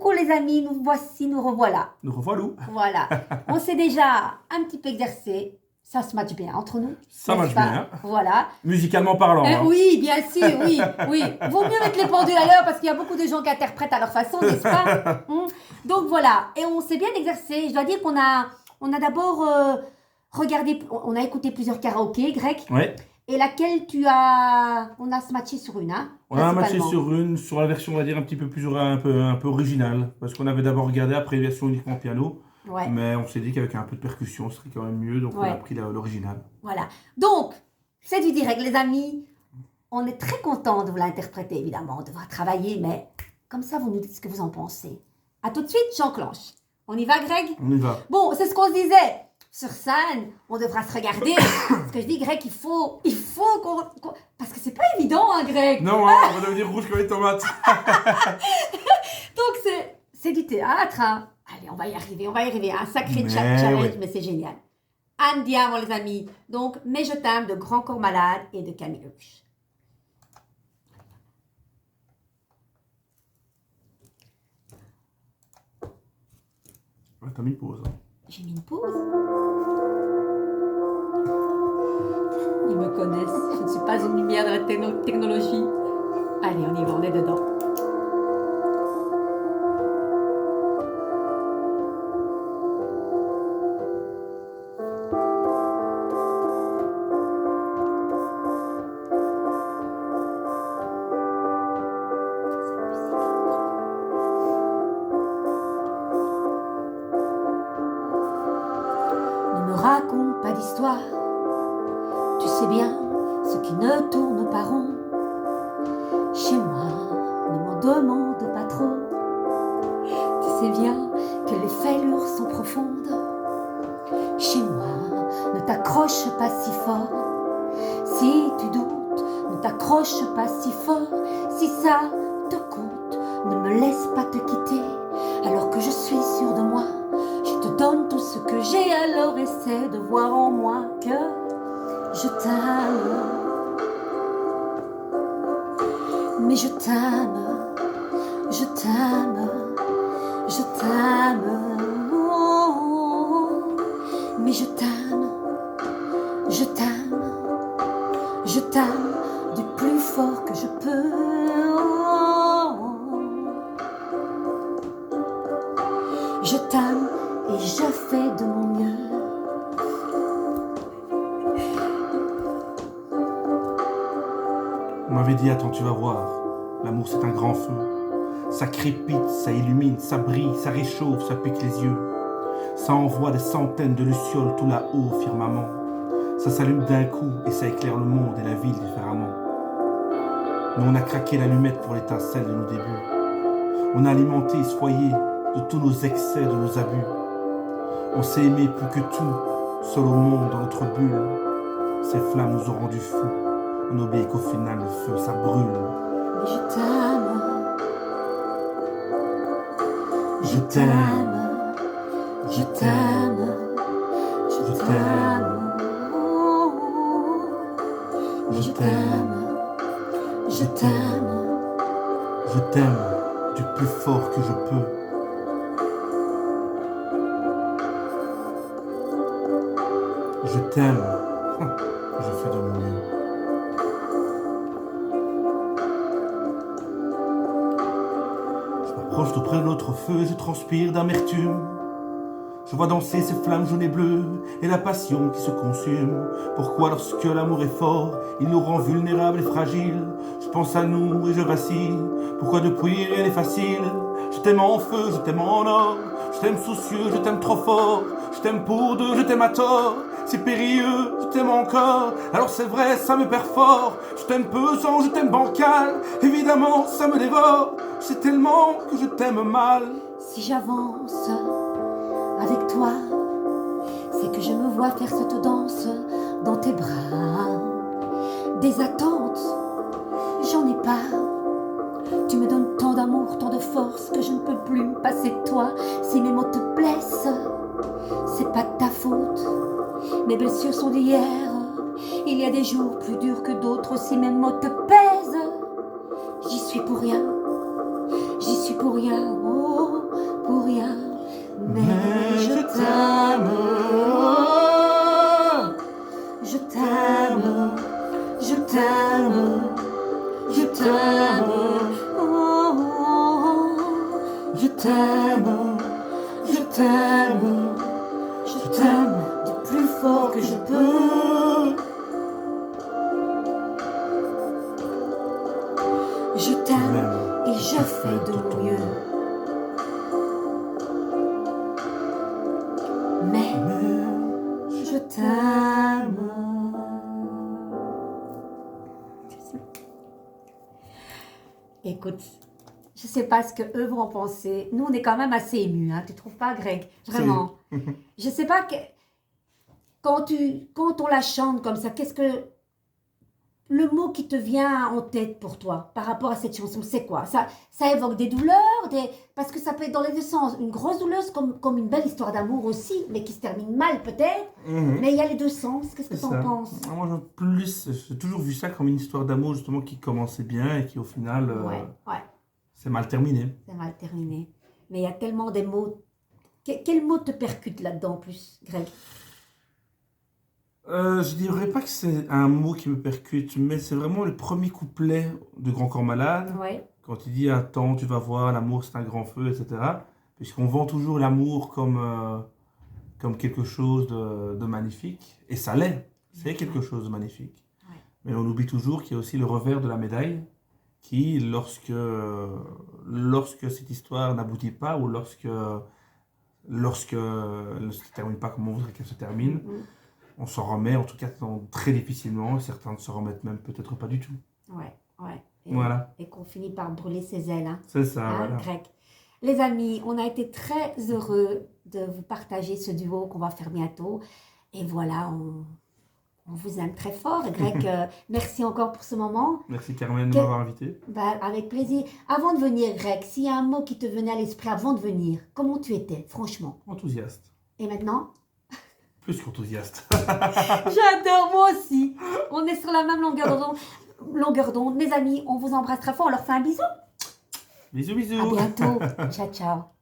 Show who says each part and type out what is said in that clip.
Speaker 1: coucou les amis, nous voici, nous revoilà.
Speaker 2: Nous revoilà.
Speaker 1: Voilà. On s'est déjà un petit peu exercé. Ça se matche bien entre nous.
Speaker 2: Ça marche bien.
Speaker 1: Voilà.
Speaker 2: Musicalement parlant. Hein.
Speaker 1: Oui, bien sûr, oui, oui. Vaut mieux mettre les pendules à l'heure parce qu'il y a beaucoup de gens qui interprètent à leur façon, n'est-ce pas? Donc voilà. Et on s'est bien exercé. Je dois dire qu'on a d'abord regardé, on a écouté plusieurs karaokés grecs.
Speaker 2: Oui.
Speaker 1: Et laquelle on a se matché sur une, hein?
Speaker 2: On a matché sur la version, on va dire, un petit peu plus un peu originale. Parce qu'on avait d'abord regardé après la version uniquement piano. Ouais. Mais on s'est dit qu'avec un peu de percussion, ce serait quand même mieux. Donc on a pris l'original.
Speaker 1: Voilà. Donc, c'est du direct, les amis. On est très content de vous l'interpréter, évidemment. On devra travailler, mais comme ça, vous nous dites ce que vous en pensez. À tout de suite, j'enclenche. On y va, Greg?
Speaker 2: On y va.
Speaker 1: Bon, c'est ce qu'on se disait. Sur scène, on devra se regarder. Ce que je dis, Greg, il faut qu'on... Parce que c'est pas évident, hein, Greg.
Speaker 2: Non, hein, on va devenir rouge comme les tomates.
Speaker 1: Donc, c'est du théâtre. Hein. Allez, on va y arriver. Un sacré challenge, mais c'est génial. Andiamo, les amis. Donc, Mais je t'aime de Grand Corps Malade et de Camille Lelouch.
Speaker 2: Ouais, t'as mis pause. Hein.
Speaker 1: J'ai mis une pause. Ils me connaissent. Je ne suis pas une lumière de la technologie. Allez, on y va, on est dedans. Ne me raconte pas d'histoire. Tu sais bien ce qui ne tourne pas rond. Chez moi, ne m'en demande pas trop. Tu sais bien que les fêlures sont profondes. Chez moi, ne t'accroche pas si fort. Si tu doutes, ne t'accroche pas si fort. Si ça te coûte, ne me laisse pas te quitter. Alors que je suis sûre de moi, je te donne tout ce que j'ai. Alors essaie de voir en moi que je t'aime. Mais je t'aime, je t'aime, je t'aime. Oh, mais je t'aime, je t'aime, je t'aime du plus fort que je peux. Oh, je t'aime et je fais de mon mieux.
Speaker 2: On m'avait dit, attends, tu vas voir, l'amour c'est un grand feu. Ça crépite, ça illumine, ça brille, ça réchauffe, ça pique les yeux. Ça envoie des centaines de lucioles tout là-haut au firmament. Ça s'allume d'un coup et ça éclaire le monde et la ville différemment. Nous on a craqué l'allumette pour l'étincelle de nos débuts. On a alimenté ce foyer de tous nos excès, de nos abus. On s'est aimé plus que tout, seul au monde dans notre bulle. Ces flammes nous ont rendus fous. On oublie qu'au final, le feu, ça brûle.
Speaker 1: Mais je t'aime.
Speaker 2: Je t'aime.
Speaker 1: Je t'aime. Je t'aime. Je t'aime. Je t'aime.
Speaker 2: Je t'aime du plus fort que je peux. Je t'aime. Je fais de mon mieux. Proche tout près de notre feu, je transpire d'amertume. Je vois danser ces flammes jaunes et bleues et la passion qui se consume. Pourquoi lorsque l'amour est fort, il nous rend vulnérables et fragiles? Je pense à nous et je vacille. Pourquoi depuis rien n'est facile? Je t'aime en feu, je t'aime en or. Je t'aime soucieux, je t'aime trop fort. Je t'aime pour deux, je t'aime à tort. C'est périlleux, je t'aime encore. Alors c'est vrai, ça me perd fort. Je t'aime pesant, je t'aime bancal. Évidemment, ça me dévore. C'est tellement que je t'aime mal.
Speaker 1: Si j'avance avec toi, c'est que je me vois faire cette danse dans tes bras. Des attentes, j'en ai pas. Tu me donnes tant d'amour, tant de force que je ne peux plus me passer de toi. Si mes mots te blessent, c'est pas de ta faute. Mes blessures sont d'hier. Il y a des jours plus durs que d'autres. Si mes mots te pèsent, j'y suis pour rien. J'y suis pour rien. Oh.
Speaker 2: Je t'aime, je t'aime, je t'aime
Speaker 1: du plus fort que je peux. Je t'aime
Speaker 2: Même
Speaker 1: et je fais de mon mieux. Mais je t'aime. Écoute, je sais pas ce que eux vont en penser. Nous, on est quand même assez émus, hein. Tu trouves pas, Greg? Vraiment. Je sais pas que quand on la chante comme ça, qu'est-ce que le mot qui te vient en tête pour toi par rapport à cette chanson, c'est quoi? Ça évoque des douleurs, parce que ça peut être dans les deux sens. Une grosse douleur, comme une belle histoire d'amour aussi, mais qui se termine mal peut-être. Mais il y a les deux sens. Qu'est-ce que tu en penses?
Speaker 2: Moi, j'ai toujours vu ça comme une histoire d'amour justement qui commençait bien et qui au final,
Speaker 1: Ouais.
Speaker 2: c'est mal terminé.
Speaker 1: C'est mal terminé. Mais il y a tellement des mots. Quel mot te percute là-dedans en plus, Greg?
Speaker 2: Je dirais pas que c'est un mot qui me percute, mais c'est vraiment le premier couplet de Grand Corps Malade.
Speaker 1: Ouais.
Speaker 2: Quand il dit attends, tu vas voir, l'amour c'est un grand feu, etc. Puisqu'on vend toujours l'amour comme quelque chose de magnifique. Et ça l'est, c'est quelque chose de magnifique.
Speaker 1: Ouais.
Speaker 2: Mais on oublie toujours qu'il y a aussi le revers de la médaille, qui, lorsque cette histoire n'aboutit pas, ou lorsque elle ne se termine pas comme on voudrait qu'elle se termine, on s'en remet, en tout cas très difficilement, certains ne s'en remettent même peut-être pas du tout.
Speaker 1: Ouais.
Speaker 2: Voilà.
Speaker 1: Et qu'on finit par brûler ses ailes. Hein.
Speaker 2: C'est ça,
Speaker 1: Hein,
Speaker 2: voilà.
Speaker 1: Greg. Les amis, on a été très heureux de vous partager ce duo qu'on va faire bientôt. Et voilà, on vous aime très fort. Et Greg, merci encore pour ce moment.
Speaker 2: Merci Carmen de m'avoir invité.
Speaker 1: Avec plaisir. Avant de venir, Greg, s'il y a un mot qui te venait à l'esprit avant de venir, comment tu étais, franchement?
Speaker 2: Enthousiaste.
Speaker 1: Et maintenant?
Speaker 2: Plus qu'enthousiaste.
Speaker 1: J'adore, moi aussi. On est sur la même longueur d'onde. Mes amis, on vous embrasse très fort. On leur fait un bisou.
Speaker 2: Bisous, bisous.
Speaker 1: À bientôt. Ciao, ciao.